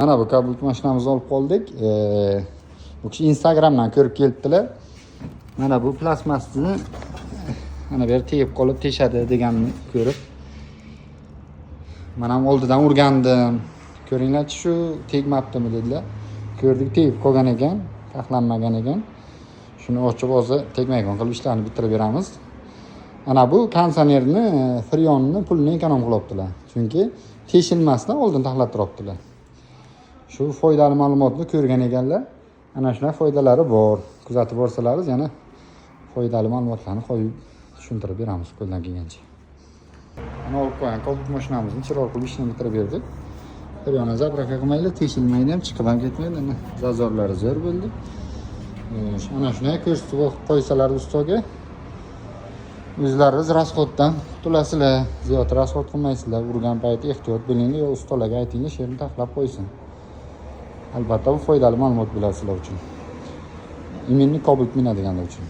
Mana bu kabut mashinamizni olib qoldik. Bu kishi Instagramdan ko'rib kelibdilar. Mana bu plastmassani mana bu yer tegib qolib teshadi deganni ko'rib. Men ham oldidan urgandim. Ko'ringlarchi, shu tegmabdimi dedilar. Ko'rdik, tegib qolgan ekan, taxlanmagan ekan. Shuni ochib hozir tegmaydigan qilib ishlarni bitirib beramiz. Ana bu konditsionerni, freonni pulini ekonom qilibdilar. Chunki teshilmasdan oldin taxlattiribdilar. Shu foydali ma'lumotni ko'rgan ekanlar. Ana shunday foydalari bor. Kuzatib borsalaringiz yana foydali ma'lumotlarni qo'yib tushuntirib beramiz qo'ldan kelgancha. Mana olib qo'ygan kabut mashinamizni chiroq qilib ishni bitirib berdik. Bir yana zabraka qilmaylar, teshilmaydi ham, chiqib ham ketmaydi. Mana zazorlari zo'r bo'ldi. Ana shunday ko'rsatib qo'ysalar ustoga, o'zlaringiz rasxoddan qutulasizlar. Ziyod rasxod qilmaysizlar. Urgan payti ehtiyot bo'linglar, yo ustalarga aytinglar, sherni taxlab qo'ysin. Albatta bu foydali ma'lumot bo'ladi sizlar uchun. Iminni kabut minadiganlar uchun.